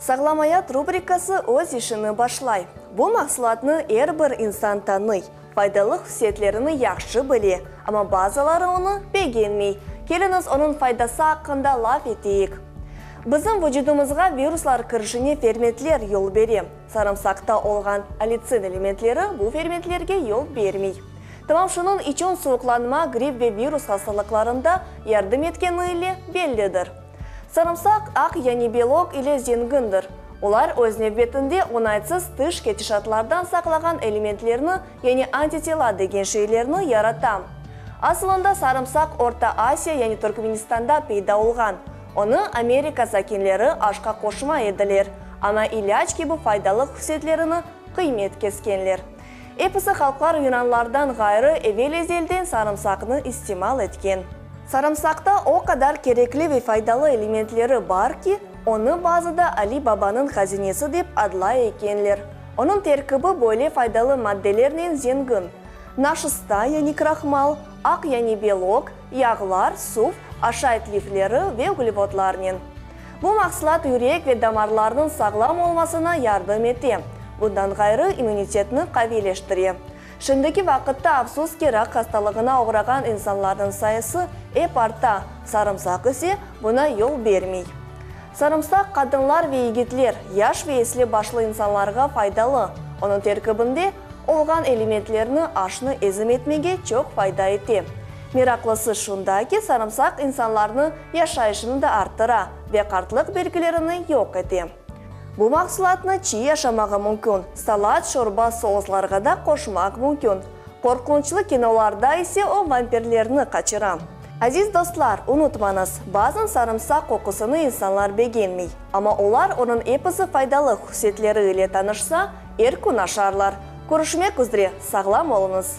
Сағлам аят рубрикасы өз ішіні башлай. Бұл мақсылатны әрбір инсан таный, файдалы хүсетлеріні яқшы біле, ама базалары оны бегенмей. Келіңіз оның файдасы ақында лaf етейік. Біздің вүжудымызға вируслар кірішіне ферментлер ел бере. Сарымсақта олған алицин элементлері бұл ферментлерге ел бермей. Тамамшының ичон суықланма, грипп ве вирус хасталықларында ярдым еткен үйлі белдедір. Сарымсақ ақ яни белок или зенгіндір. Олар өзіне бетінде оңайсыз тыш кетішатлардан сақлаған элементлеріні, яни антитела деген шейлеріні яратам. Асылында сарымсақ Орта Асия яни Түркменистанда пейда олған. Оны Америка сакинлері ашқа қошма еділер, ана иляч кебі файдалы хүсетлеріні қимет кескенлер. Эпісі халқар юнанлардан ғайры эвелезелден сарымсақны истимал еткен. Сарымсақта о қадар керекли ве файдалы элементлері бар ки, оны базыда Али Бабаның хазинесі деп адлай екенлер. Оның теркібі бөле файдалы мадделерінен зенгін. Нашыста яни крахмал, ақ яни белок, яғлар, суф, ашайт лифлері ве углеводларнен. Бұл мақсылат үрек ве дамарларының сағлам олмасына ярдым ете. Бұндан ғайры иммунитетіні қавелештіре. Шындығы вақытта афсус керақ хасталығына оғыраған инсанлардың сайысы арта, сарымсақ ісе бұна ел бермей. Сарымсақ қадынлар ве егетлер, яш ве еслі башлы инсанларға файдалы. Оның теркібінде олған элементлеріні ашны ezim етмеге чөк файда ете. Мираклысы шунда ки сарымсақ инсанларны яшайшыны да арттыра ве қартлық белгілеріні yok ете. Бұл мақсылатны чи яшамағы мүмкін, салат, шорба, соғызларға да қошмақ мүмкін. Қорқынчлы киноларда есе о вампирлеріні қачырам. Азиз достлар, ұнытмаңыз, базын сарымсақ қоқысыны инсанлар бегенмей. Ама олар оның эпісі файдалы хүсетлері үле танышса, күн ашарлар. Көрішмек үздіре, сағлам олыңыз.